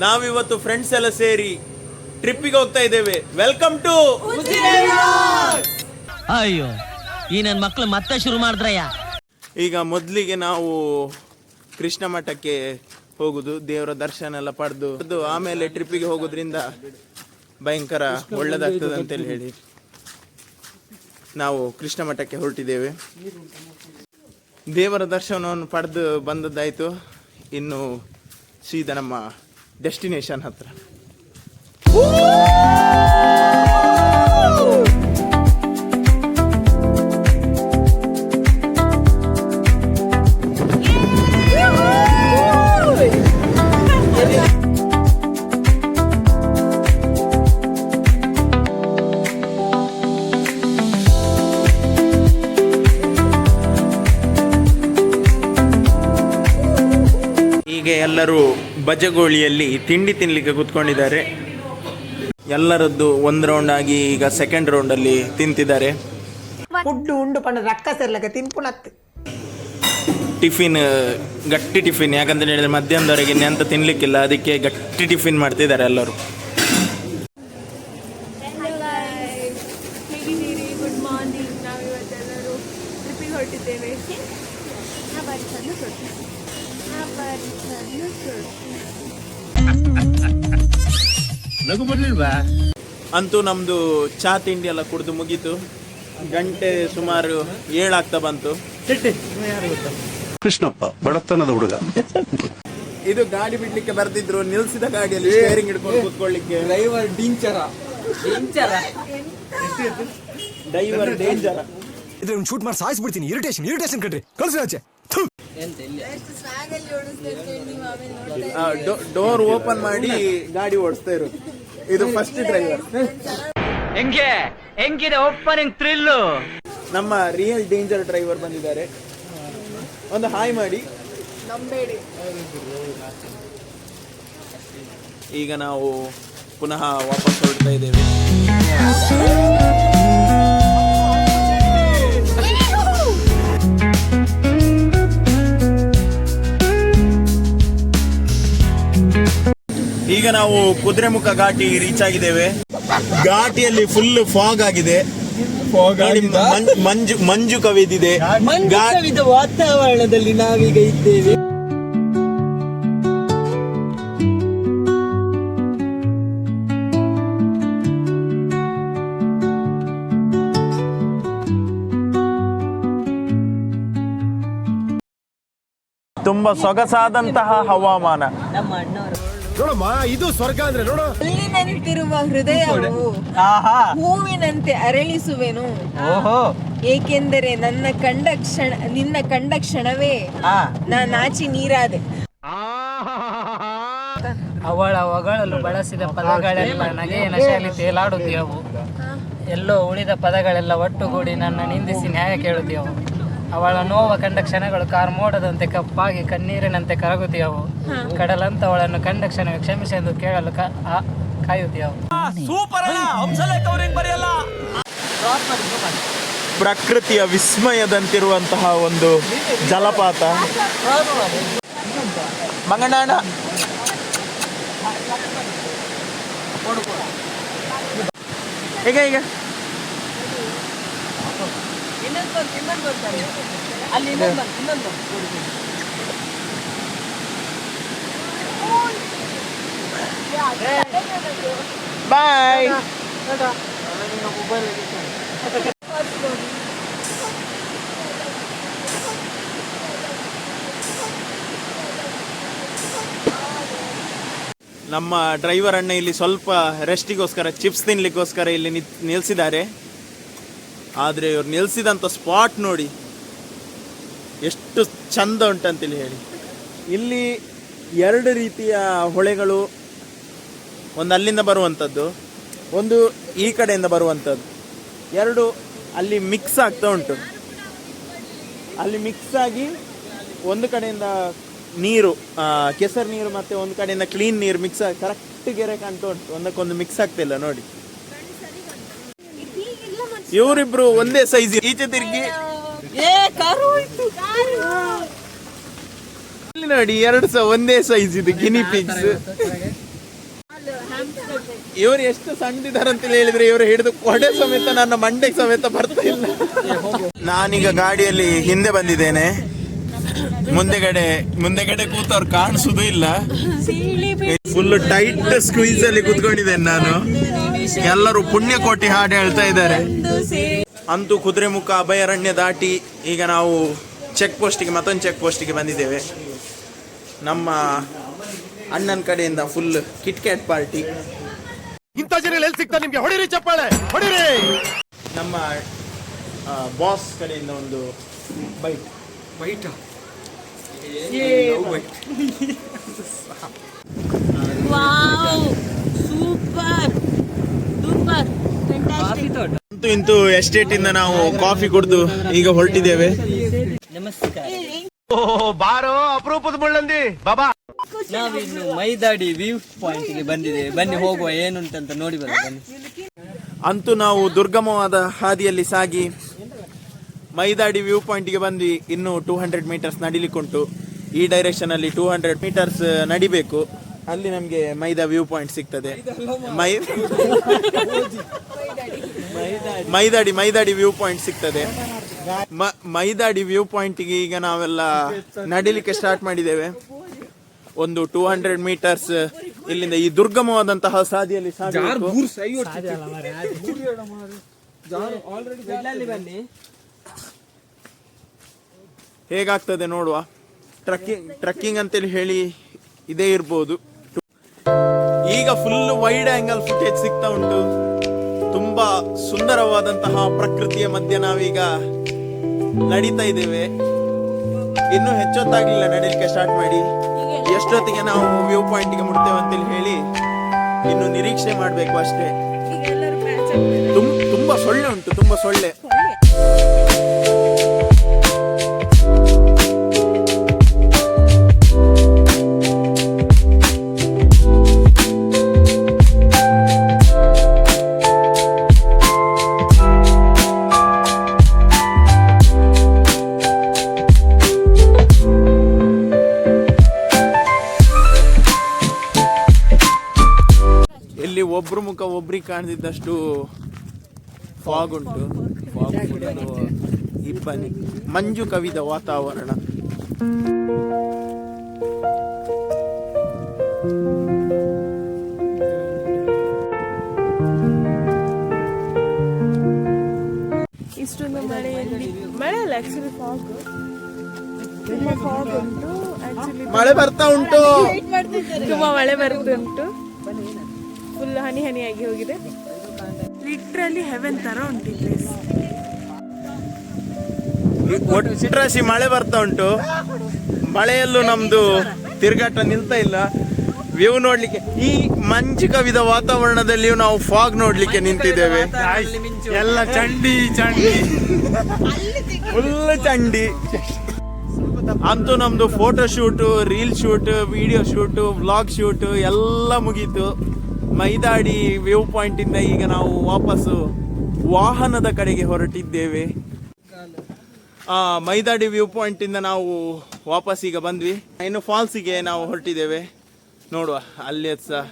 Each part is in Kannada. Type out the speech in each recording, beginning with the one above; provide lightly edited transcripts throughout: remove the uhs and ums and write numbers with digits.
ನಾವಿವತ್ತು ಫ್ರೆಂಡ್ಸ್ ಎಲ್ಲ ಸೇರಿ ಟ್ರಿಪ್ಪಿಗೆ ಹೋಗ್ತಾ ಇದ್ದೇವೆ. Welcome to. ಅಯ್ಯೋ ಈ ನನ್ನ ಮಕ್ಕಳು ಮತ್ತೆ ಶುರು ಮಾಡಿದ್ರಯ್ಯ. ಈಗ ಮೊದಲಿಗೆ ನಾವು ಕೃಷ್ಣ ಮಠಕ್ಕೆ ಹೋಗುದು, ದೇವರ ದರ್ಶನ ಎಲ್ಲ ಪಡೆದು ಆಮೇಲೆ ಟ್ರಿಪ್ಪಿಗೆ ಹೋಗೋದ್ರಿಂದ ಭಯಂಕರ ಒಳ್ಳೆದಾಗ್ತದೆ ಅಂತೇಳಿ ಹೇಳಿ ನಾವು ಕೃಷ್ಣ ಮಠಕ್ಕೆ ಹೊರಟಿದ್ದೇವೆ. ದೇವರ ದರ್ಶನವನ್ನು ಪಡೆದು ಬಂದದ್ದಾಯಿತು. ಇನ್ನು ಸೀದಾ ನಮ್ಮ ಡೆಸ್ಟಿನೇಷನ್ ಹತ್ರ. ಹೀಗೆ ಎಲ್ಲರೂ ಬಜಗೋಳಿಯಲ್ಲಿ ತಿಂಡಿ ತಿನ್ನಲಿಕ್ಕೆ ಕೂತ್ಕೊಂಡಿದ್ದಾರೆ. ಎಲ್ಲರದ್ದು ಒಂದು ರೌಂಡ್ ಆಗಿ ಈಗ ಸೆಕೆಂಡ್ ರೌಂಡಲ್ಲಿ ತಿಂತಿದ್ದಾರೆ. ಟಿಫಿನ್ ಗಟ್ಟಿ ಟಿಫಿನ್, ಯಾಕಂತ ಹೇಳಿದ್ರೆ ಮಧ್ಯಾಹ್ನದವರೆಗೆ ಎಂತ ತಿನ್ಲಿಕ್ಕಿಲ್ಲ, ಅದಕ್ಕೆ ಗಟ್ಟಿ ಟಿಫಿನ್ ಮಾಡ್ತಿದ್ದಾರೆ ಎಲ್ಲರೂ. Good morning. ನಾವು ಇವತ್ತೆಲ್ಲರೂ ಟ್ರಿಪ್ಪಿಗೆ ಹೊರಟಿದ್ದೇವೆ. ಅಂತೂ ನಮ್ದು ಚಾ ತಿಂಡಿ ಎಲ್ಲ ಕುಡಿದು ಮುಗೀತು. ಗಂಟೆ ಸುಮಾರು 7 ಆಗ್ತಾ ಬಂತು. ಕೃಷ್ಣಪ್ಪ ಬಡತನದ ಹುಡುಗ. ಇದು ಗಾಡಿ ಬಿಡ್ಲಿಕ್ಕೆ ಬರ್ತಿದ್ರು, ನಿಲ್ಸಿದ ಗಾಡಿಯಲ್ಲಿ ಸ್ಟೇರಿಂಗ್ ಹಿಡ್ಕೊಂಡು ಕೂತ್ಕೊಳ್ಳಿಕ್ಕೆ. ಡ್ರೈವರ್ ಡೇಂಜರ. ಇದ್ರ ಶೂಟ್ ಮಾಡಿ ಸಾಯಿಸ್ಬಿಡ್ತೀನಿ. ಇರಿಟೇಷನ್ ಕಟ್ರಿ ಕಳ್ಸಿ ಆಚೆ. ಡೋರ್ ಓಪನ್ ಮಾಡಿ ಗಾಡಿ ಓಡಿಸ್ತಾ ಇರೋದು. ಇದು ಫಸ್ಟ್ ಡ್ರೈವರ್. ಹೆಂಗಿದೆ ಓಪನಿಂಗ್ ಥ್ರಿಲ್ಲು. ನಮ್ಮ ರಿಯಲ್ ಡೇಂಜರ್ ಡ್ರೈವರ್ ಬಂದಿದ್ದಾರೆ. ಒಂದು ಹಾಯ್ ಮಾಡಿ. ಈಗ ನಾವು ಪುನಃ ವಾಪಸ್ ಹೊರಡ್ತಾ ಇದ್ದೇವೆ. ಈಗ ನಾವು ಕುದುರೆಮುಖ ಘಾಟಿ ರೀಚ್ ಆಗಿದ್ದೇವೆ. ಘಾಟಿಯಲ್ಲಿ ಫುಲ್ ಫಾಗ್ ಆಗಿದೆ. ಮಂಜು ಕವಿದಿದೆ. ವಾತಾವರಣದಲ್ಲಿ ನಾವೀಗ ಇದ್ದೇವೆ. ತುಂಬಾ ಸೊಗಸಾದಂತಹ ಹವಾಮಾನ. ನಮ್ಮ ಅಣ್ಣವರು ನೋಡಮ್ಮ, ಇದು ಸ್ವರ್ಗ ಅಂದ್ರೆ ನೋಡು. ಅಲ್ಲಿ ನಿಂತಿರುವ ಹೃದಯವು ಹೂವಿನಂತೆ ಅರಳಿಸುವೆನು. ಏಕೆಂದರೆ ನಿನ್ನ ಕಂಡ ಕ್ಷಣವೇ ನಾಚಿ ನೀರಾದೆ. ಅವಳ ಹೊಗಳಲು ಬಳಸಿದ ಪದಗಳೆಲ್ಲ ನಗೆಯ ನಶೆಯಲ್ಲಿ ತೇಲಾಡುತ್ತಿಯವು. ಎಲ್ಲೋ ಉಳಿದ ಪದಗಳೆಲ್ಲ ಒಟ್ಟುಗೂಡಿ ನನ್ನ ನಿಂದಿಸಿ ನ್ಯಾಯ ಕೇಳುತ್ತಿಯವು. ಅವಳ ನೋವ ಕಂಡ ಕ್ಷಣಗಳು ಕಾರ್ಮೋಡದಂತೆ ಕಪ್ಪಾಗಿ ಕಣ್ಣೀರಿನಂತೆ ಕರಗುತ್ತಿಯವು. ಕಡಲಂತ ಅವಳನ್ನು ಕಂಡ ಕ್ಷಣವೇ ಕ್ಷಮಿಸಿ ಎಂದು ಕೇಳಲು ಕಾಯುತ್ತಿಯವು. ಪ್ರಕೃತಿಯ ವಿಸ್ಮಯದಂತಿರುವಂತಹ ಒಂದು ಜಲಪಾತ. ಮಂಗನಾಣ ಈಗ ಈಗ ಬಾಯ್. ನಮ್ಮ ಡ್ರೈವರ್ ಅಣ್ಣ ಇಲ್ಲಿ ಸ್ವಲ್ಪ ರೆಸ್ಟಿಗೋಸ್ಕರ, ಚಿಪ್ಸ್ ತಿನ್ಲಿಕ್ಕೋಸ್ಕರ ಇಲ್ಲಿ ನಿಲ್ಸಿದ್ದಾರೆ. ಆದರೆ ಇವ್ರು ನಿಲ್ಸಿದಂಥ ಸ್ಪಾಟ್ ನೋಡಿ ಎಷ್ಟು ಚಂದ ಉಂಟಂತೇಳಿ ಹೇಳಿ. ಇಲ್ಲಿ 2 ರೀತಿಯ ಹೊಳೆಗಳು, ಒಂದು ಅಲ್ಲಿಂದ ಬರುವಂಥದ್ದು, ಒಂದು ಈ ಕಡೆಯಿಂದ ಬರುವಂಥದ್ದು. 2 ಅಲ್ಲಿ ಮಿಕ್ಸ್ ಆಗ್ತಾ ಉಂಟು. ಅಲ್ಲಿ ಮಿಕ್ಸ್ ಆಗಿ ಒಂದು ಕಡೆಯಿಂದ ನೀರು, ಕೆಸರು ನೀರು ಮತ್ತು ಒಂದು ಕಡೆಯಿಂದ ಕ್ಲೀನ್ ನೀರು ಮಿಕ್ಸ್ ಆಗಿ ಕರೆಕ್ಟ್ ಗೆರೆ ಕಾಣ್ತಾ ಉಂಟು. ಒಂದಕ್ಕೊಂದು ಮಿಕ್ಸ್ ಆಗ್ತಿಲ್ಲ ನೋಡಿ. ಇವರಿಬ್ರು ಒಂದೇ ಸೈಜ್. ಈಚೆ ತಿರುಗಿ ಇಲ್ಲಿ ನೋಡಿ, 2 ಸಹ ಒಂದೇ ಸೈಜ್. ಇದು ಗಿನಿ ಪಿಗ್ಸ್. ಇವ್ರು ಎಷ್ಟು ಸಣ್ಣದಿದ್ದಾರೆ ಅಂತ ಹೇಳಿದ್ರೆ ಇವರು ಹಿಡಿದು ಕೊಡೆ ಸಮೇತ ನನ್ನ ಮಂಡೆಗೆ ಸಮೇತ ಬರ್ತಾ ಇಲ್ಲ. ನಾನೀಗ ಗಾಡಿಯಲ್ಲಿ ಹಿಂದೆ ಬಂದಿದ್ದೇನೆ. ಮುಂದೆಗಡೆ ಕೂತವ್ರು ಕಾಣಿಸುದು ಇಲ್ಲ. ಫುಲ್ ಟೈಟ್ ಸ್ಕ್ವೀಸ್ ಅಲ್ಲಿ ಕೂತ್ಕೊಂಡಿದ್ದೇನೆ ನಾನು. ಎಲ್ಲರೂ ಪುಣ್ಯಕೋಟಿ ಹಾಡು ಹೇಳ್ತಾ ಇದ್ದಾರೆ. ಅಂತೂ ಕುದುರೆಮುಖ ಅಭಯಾರಣ್ಯ ದಾಟಿ ಈಗ ನಾವು ಮತ್ತೊಂದು ಚೆಕ್ ಪೋಸ್ಟಿಗೆ ಬಂದಿದ್ದೇವೆ. ನಮ್ಮ ಅಣ್ಣನ ಕಡೆಯಿಂದ ಫುಲ್ ಕಿಟ್ಕ್ಯಾಟ್ ಪಾರ್ಟಿ. ಇಂಥ ಜನ ಎಲ್ಲಿ ಸಿಗ್ತಾರೆ ನಿಮ್ಗೆ? ಹೊಡಿರಿ ಚಪ್ಪಾಳೆ, ಹೊಡಿರಿ. ನಮ್ಮ ಬಾಸ್ ಕಡೆಯಿಂದ ಒಂದು ಬೈಟ್. ಅಂತೂ ಎಸ್ಟೇಟ್ ಇಂದ ನಾವು ಕಾಫಿ ಕುಡಿದು ಈಗ ಹೊರಟಿದ್ದೇವೆ. ಬಾರೋ ಅಪರೂಪದ ಮುಳ್ಳಂದಿ ಬಾಬಾ. ನಾವಿನ್ನು ಮೈದಾಡಿ ವ್ಯೂ ಪಾಯಿಂಟ್ ಗೆ ಬಂದಿದ್ದೇವೆ. ಬನ್ನಿ ಹೋಗುವ ಏನುಂಟಂತ ನೋಡಿ ಬನ್ನಿ. ಅಂತೂ ನಾವು ದುರ್ಗಮವಾದ ಹಾದಿಯಲ್ಲಿ ಸಾಗಿ ಮೈದಾಡಿ ವ್ಯೂ ಪಾಯಿಂಟ್ಗೆ ಬಂದ್ವಿ. ಇನ್ನು 200 ಮೀಟರ್ಸ್ ನಡಿಲಿಕ್ಕುಂಟು. ಈ ಡೈರೆಕ್ಷನ್ ಅಲ್ಲಿ 200 ಮೀಟರ್ಸ್ ನಡಿಬೇಕು. ಅಲ್ಲಿ ನಮಗೆ ಮೈದಾ ವ್ಯೂ ಪಾಯಿಂಟ್ ಸಿಗ್ತದೆ. ಮೈದಾಡಿ ವ್ಯೂ ಪಾಯಿಂಟ್ ಸಿಗ್ತದೆ. ಮೈದಾಡಿ ವ್ಯೂ ಪಾಯಿಂಟ್ಗೆ ಈಗ ನಾವೆಲ್ಲ ನಡಿಲಿಕ್ಕೆ ಸ್ಟಾರ್ಟ್ ಮಾಡಿದ್ದೇವೆ. ಒಂದು 200 ಮೀಟರ್ಸ್ ಇಲ್ಲಿಂದ ಈ ದುರ್ಗಮವಾದಂತಹ ಸಾದಿಯಲ್ಲಿ ಹೇಗಾಗ್ತದೆ ನೋಡುವ. ಟ್ರಕ್ಕಿಂಗ್ ಅಂತೇಳಿ ಹೇಳಿ ಇದೇ ಇರ್ಬೋದು. ಈಗ ಫುಲ್ ವೈಡ್ ಆಂಗಲ್ ಫುಟೇಜ್ ಸಿಗ್ತಾ ಉಂಟು. ತುಂಬಾ ಸುಂದರವಾದಂತಹ ಪ್ರಕೃತಿಯ ಮಧ್ಯೆ ನಾವೀಗ ನಡೀತಾ ಇದ್ದೇವೆ. ಇನ್ನೂ ಹೆಚ್ಚೊತ್ತಾಗ್ಲಿಲ್ಲ ನಡೀಲಿಕ್ಕೆ ಸ್ಟಾರ್ಟ್ ಮಾಡಿ. ಎಷ್ಟೊತ್ತಿಗೆ ನಾವು ವ್ಯೂ ಪಾಯಿಂಟ್ಗೆ ಮುಟ್ತೇವೆ ಅಂತೇಳಿ ಹೇಳಿ ಇನ್ನು ನಿರೀಕ್ಷೆ ಮಾಡಬೇಕು ಅಷ್ಟೇ. ತುಂಬಾ ಸೊಳ್ಳೆ ಉಂಟು, ತುಂಬಾ ಸೊಳ್ಳೆ. ಒಬ್ರು ಮುಖ ಒಬ್ರಿಗೆ ಕಾಣದಿದ್ದಷ್ಟು ಫಾಗ್ ಉಂಟು. ಇಬ್ಬನಿ ಮಂಜು ಕವಿದ ವಾತಾವರಣ. ಇಷ್ಟೊಂದು ಮಳೆ ಅಲ್ಲ, ಆಕ್ಚುಲಿ ಫಾಗ್. ತುಂಬಾ ಫಾಗ್ ಉಂಟು. ಮಳೆ ಬರ್ತಾ ಉಂಟು, ತುಂಬಾ ಮಳೆ ಬರುತ್ತುಂಟು. ಫುಲ್ ಹನಿಯಾಗಿ ಹೋಗಿದೆ. ಲಿಟ್ರಲಿ ಹೆವೆನ್ ತರ ಉಂಟು ಈ ಪ್ಲೇಸ್. ಒಟ್ರಾಸಿ ಮಳೆ ಬರ್ತಾ ಉಂಟು. ಮಳೆಯಲ್ಲೂ ನಮ್ದು ತಿರುಗಾಟ ನಿಲ್ತಾ ಇಲ್ಲ. ವ್ಯೂ ನೋಡ್ಲಿಕ್ಕೆ ಈ ಮಂಜು ಕವಿದ ವಾತಾವರಣದಲ್ಲಿಯೂ ನಾವು ಫಾಗ್ ನೋಡ್ಲಿಕ್ಕೆ ನಿಂತಿದ್ದೇವೆ. ಎಲ್ಲ ಚಂಡಿ ಫುಲ್ ಚಂಡಿ. ಅಂತೂ ನಮ್ದು photo shoot, reel shoot, video shoot, vlog shoot ಎಲ್ಲ ಮುಗೀತು. ಮೈದಾಡಿ ವ್ಯೂ ಪಾಯಿಂಟ್ ಇಂದ ಈಗ ನಾವು ವಾಪಸ್ಸು ವಾಹನದ ಕಡೆಗೆ ಹೊರಟಿದ್ದೇವೆ. ಮೈದಾಡಿ ವ್ಯೂ ಪಾಯಿಂಟ್ ಇಂದ ನಾವು ವಾಪಸ್ ಈಗ ಬಂದ್ವಿ. ಇನ್ನು ಫಾಲ್ಸಿಗೆ ನಾವು ಹೊರಟಿದ್ದೇವೆ. ನೋಡುವ ಅಲ್ಲಿ ಸಹ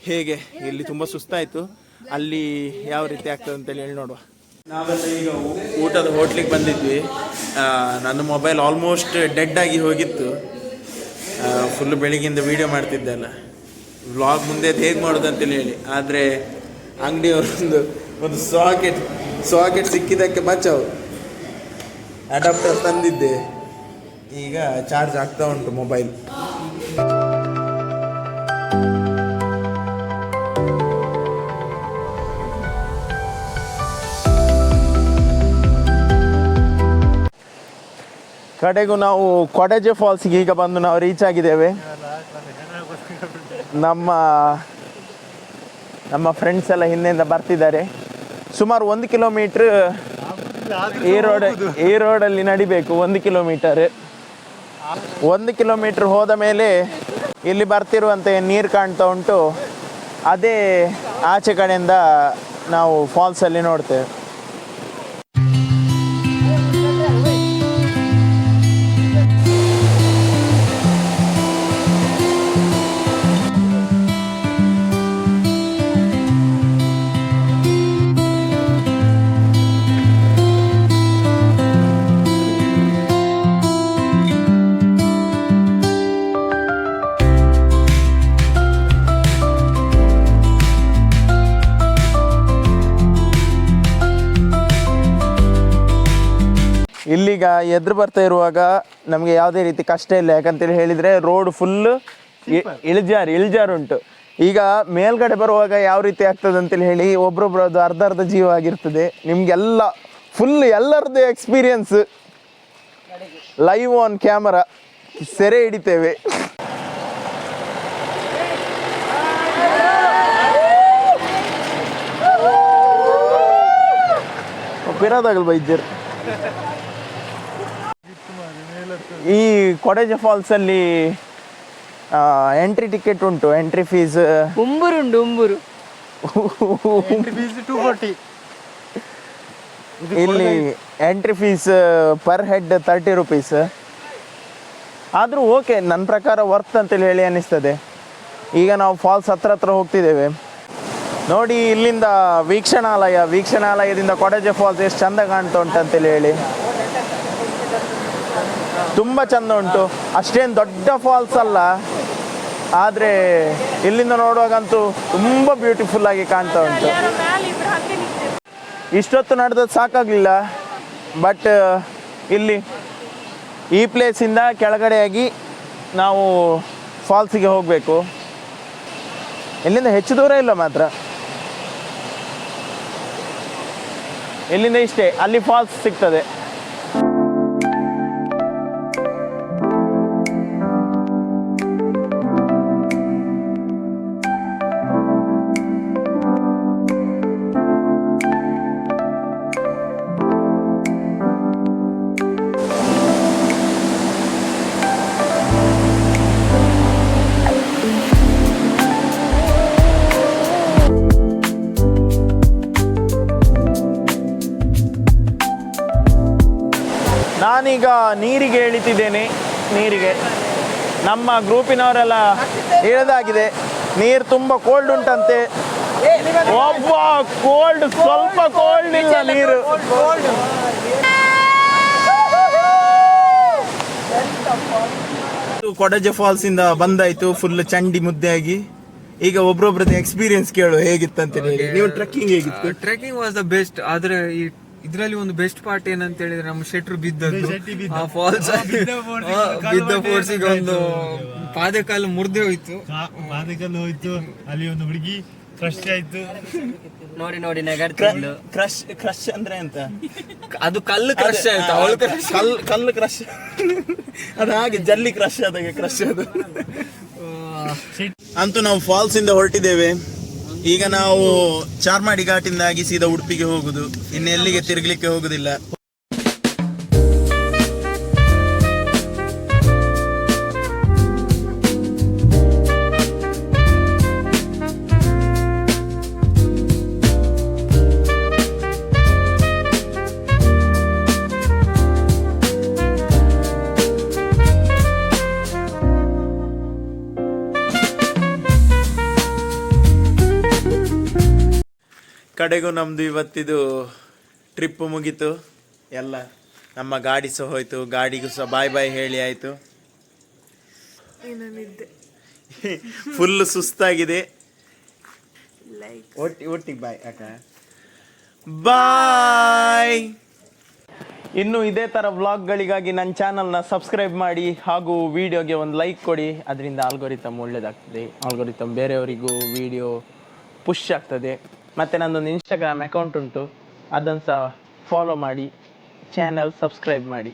ಹೇಗೆ. ಇಲ್ಲಿ ತುಂಬಾ ಸುಸ್ತಾಯ್ತು. ಅಲ್ಲಿ ಯಾವ ರೀತಿ ಆಗ್ತದೆ ಅಂತೇಳಿ ಹೇಳಿ ನೋಡುವ. ನಾವೆಲ್ಲ ಈಗ ಊಟದ ಹೋಟ್ಲಿಗೆ ಬಂದಿದ್ವಿ. ನನ್ನ ಮೊಬೈಲ್ ಆಲ್ಮೋಸ್ಟ್ ಡೆಡ್ ಆಗಿ ಹೋಗಿತ್ತು. ಫುಲ್ ಬೆಳಿಗ್ಗೆಯಿಂದ ವಿಡಿಯೋ ಮಾಡ್ತಿದ್ದೆ ಅಲ್ಲ, ವ್ಲಾಗ್ ಮುಂದೆ ಹೇಗೆ ಮಾಡೋದು ಅಂತೇಳಿ ಹೇಳಿ. ಆದರೆ ಅಂಗಡಿಯವರೊಂದು ಸಾಕೆಟ್ ಸಿಕ್ಕಿದ್ದಕ್ಕೆ ಬಚಾವು ಅಡಾಪ್ಟರ್ ತಂದಿದ್ದೆ. ಈಗ ಚಾರ್ಜ್ ಆಗ್ತಾ ಉಂಟು ಮೊಬೈಲ್. ಕಡೆಗೂ ನಾವು ಕೊಡಜೆ ಫಾಲ್ಸ್ಗೆ ಈಗ ಬಂದು ನಾವು ರೀಚ್ ಆಗಿದ್ದೇವೆ. ನಮ್ಮ ಫ್ರೆಂಡ್ಸ್ ಎಲ್ಲ ಹಿಂದೆಯಿಂದ ಬರ್ತಿದ್ದಾರೆ. ಸುಮಾರು 1 ಕಿಲೋಮೀಟ್ರ್ ಈ ರೋಡಲ್ಲಿ ನಡಿಬೇಕು. 1 ಕಿಲೋಮೀಟರ್ 1 ಕಿಲೋಮೀಟ್ರ್ ಹೋದ ಮೇಲೆ ಇಲ್ಲಿ ಬರ್ತಿರುವಂತೆ ನೀರು ಕಾಣ್ತಾ ಉಂಟು. ಅದೇ ಆಚೆ ಕಡೆಯಿಂದ ನಾವು ಫಾಲ್ಸಲ್ಲಿ ನೋಡ್ತೇವೆ. ಇಲ್ಲಿಗ ಎದುರು ಬರ್ತಾ ಇರುವಾಗ ನಮಗೆ ಯಾವುದೇ ರೀತಿ ಕಷ್ಟ ಇಲ್ಲ, ಯಾಕಂತೇಳಿ ಹೇಳಿದರೆ ರೋಡ್ ಫುಲ್ಲು ಇಳಿಜಾರು ಉಂಟು. ಈಗ ಮೇಲ್ಗಡೆ ಬರುವಾಗ ಯಾವ ರೀತಿ ಆಗ್ತದೆ ಅಂತೇಳಿ ಹೇಳಿ ಒಬ್ರೊಬ್ರದ್ದು ಅರ್ಧ ಜೀವ ಆಗಿರ್ತದೆ. ನಿಮಗೆಲ್ಲ ಫುಲ್ ಎಲ್ಲರದ್ದು ಎಕ್ಸ್ಪೀರಿಯನ್ಸ್ ಲೈವ್ ಆನ್ ಕ್ಯಾಮರಾ ಸೆರೆ ಹಿಡಿತೇವೆ. ಬಿರೋದಾಗಲ್ ಬೈಜರ್. ಈ ಕೊಡೆಜ ಫಾಲ್ಸಲ್ಲಿ ಎಂಟ್ರಿ ಟಿಕೆಟ್ ಉಂಟು, ಎಂಟ್ರಿ ಫೀಸ್ ಉಂಬುರುಂಡು ಉಂಬುರು. ಇಲ್ಲಿ entry fees per head 30 rupees. ಆದರೂ ಓಕೆ, ನನ್ನ ಪ್ರಕಾರ ವರ್ತ್ ಅಂತೇಳಿ ಹೇಳಿ ಅನ್ನಿಸ್ತದೆ. ಈಗ ನಾವು ಫಾಲ್ಸ್ ಹತ್ರ ಹೋಗ್ತಿದ್ದೇವೆ. ನೋಡಿ ಇಲ್ಲಿಂದ ವೀಕ್ಷಣಾಲಯದಿಂದ ಕೊಡಜ ಫಾಲ್ಸ್ ಎಷ್ಟು ಚಂದ ಕಾಣ್ತಾ ಉಂಟು ಅಂತೇಳಿ ಹೇಳಿ. ತುಂಬ ಚಂದ ಉಂಟು. ಅಷ್ಟೇನು ದೊಡ್ಡ ಫಾಲ್ಸ್ ಅಲ್ಲ, ಆದರೆ ಇಲ್ಲಿಂದ ನೋಡುವಾಗಂತೂ ತುಂಬ ಬ್ಯೂಟಿಫುಲ್ ಆಗಿ ಕಾಣ್ತಾ ಉಂಟು. ಇಷ್ಟೊತ್ತು ನಡೆದದ್ದು ಸಾಕಾಗಲಿಲ್ಲ, ಬಟ್ ಇಲ್ಲಿ ಈ ಪ್ಲೇಸಿಂದ ಕೆಳಗಡೆಯಾಗಿ ನಾವು ಫಾಲ್ಸಿಗೆ ಹೋಗಬೇಕು. ಇಲ್ಲಿಂದ ಹೆಚ್ಚು ದೂರ ಇಲ್ಲ, ಮಾತ್ರ ಇಲ್ಲಿಂದ ಇಷ್ಟೇ, ಅಲ್ಲಿ ಫಾಲ್ಸ್ ಸಿಗ್ತದೆ. ನಾನೀಗ ನೀರಿಗೆ ಇಳಿತಿದ್ದೇನೆ. ನೀರಿಗೆ ನಮ್ಮ ಗ್ರೂಪಿನವರೆಲ್ಲ ಇಳಿದಾಗಿದೆ. ನೀರು ತುಂಬ ಕೋಲ್ಡ್ ಉಂಟಂತೆ. ಒಬ್ಬ ಕೋಲ್ಡ್, ಸ್ವಲ್ಪ ಕೋಲ್ಡ್ ಇಲ್ಲ ನೀರು. ಕೊಡಜ ಫಾಲ್ಸ್ ಇಂದ ಬಂದಾಯ್ತು, ಫುಲ್ ಚಂಡಿ ಮುದ್ದೆಯಾಗಿ. ಈಗ ಒಬ್ರೊಬ್ರದ್ದು ಎಕ್ಸ್ಪೀರಿಯನ್ಸ್ ಕೇಳು, ಹೇಗಿತ್ತಂತ ಹೇಳಿ. ನೀವು ಟ್ರೆಕ್ಕಿಂಗ್ ಹೇಗಿತ್ತು? Trekking was the best. ಆದ್ರೆ ಇದ್ರಲ್ಲಿ ಒಂದು ಬೆಸ್ಟ್ ಪಾರ್ಟ್ ಏನಂತ ಹೇಳಿದ್ರೆ ನಮ್ಮ ಶೆಟ್ರು ಬಿದ್ದದ್ದು ಆ ಫಾಲ್ಸ್ ಬಿದ್ದ ಫೋರ್ಸಿಗೆ ಒಂದು ಪಾದಕಾಲು ಮುರಿದೇ ಹೋಯ್ತು. ಅಲ್ಲಿ ಒಂದು ಹುಡುಗಿ ಕ್ರಶ್ ಆಯ್ತು. ನೋಡಿ ನೆಗಡ್ತಿದ್ಲು. ಕ್ರಶ್ ಅಂದ್ರೆ ಅಂತ, ಅದು ಕಲ್ಲು ಕ್ರಶ್ ಆಯ್ತು. ಅವಳು ಕಲ್ಲು ಕ್ರಶ್ ಅದು ಹಾಗೆ ಜಲ್ಲಿ ಕ್ರಶ್ ಆದಾಗೆ ಕ್ರಶ್ ಅದು. ಅಂತೂ ನಾವು ಫಾಲ್ಸ್ ಇಂದ ಹೊರಟಿದ್ದೇವೆ. ಈಗ ನಾವು ಚಾರ್ಮಾಡಿ ಘಾಟಿಂದಾಗಿ ಸೀದಾ ಉಡುಪಿಗೆ ಹೋಗುದು, ಇನ್ನೆಲ್ಲಿಗೆ ತಿರುಗಲಿಕ್ಕೆ ಹೋಗುದಿಲ್ಲ. ಕಡೆಗೂ ನಮ್ದು ಇವತ್ತಿದು ಟ್ರಿಪ್ ಮುಗೀತು. ಎಲ್ಲ ನಮ್ಮ ಗಾಡಿ ಸಹ ಹೋಯ್ತು, ಗಾಡಿಗೂ ಸಹ ಬಾಯ್ ಹೇಳಿ ಆಯ್ತು. ಫುಲ್ ಸುಸ್ತಾಗಿದೆ. ಒಟ್ಟಿಗೆ ಬಾಯ್ ಅಕ್ಕ, ಬಾಯ್. ಇನ್ನು ಇದೇ ಥರ ವ್ಲಾಗ್ಗಳಿಗಾಗಿ ನನ್ನ ಚಾನಲ್ನ ಸಬ್ಸ್ಕ್ರೈಬ್ ಮಾಡಿ, ಹಾಗೂ ವಿಡಿಯೋಗೆ ಒಂದು ಲೈಕ್ ಕೊಡಿ. ಅದರಿಂದ ಆಲ್ಗೋರಿತಮ್ ಒಳ್ಳೇದಾಗ್ತದೆ. ಆಲ್ಗೋರಿತಮ್ ಬೇರೆಯವರಿಗೂ ವಿಡಿಯೋ ಪುಷ್ ಆಗ್ತದೆ. ಮತ್ತು ನನ್ನೊಂದು ಇನ್ಸ್ಟಾಗ್ರಾಮ್ ಅಕೌಂಟ್ ಉಂಟು, ಅದನ್ನು ಸಹ ಫಾಲೋ ಮಾಡಿ, ಚಾನಲ್ ಸಬ್ಸ್ಕ್ರೈಬ್ ಮಾಡಿ.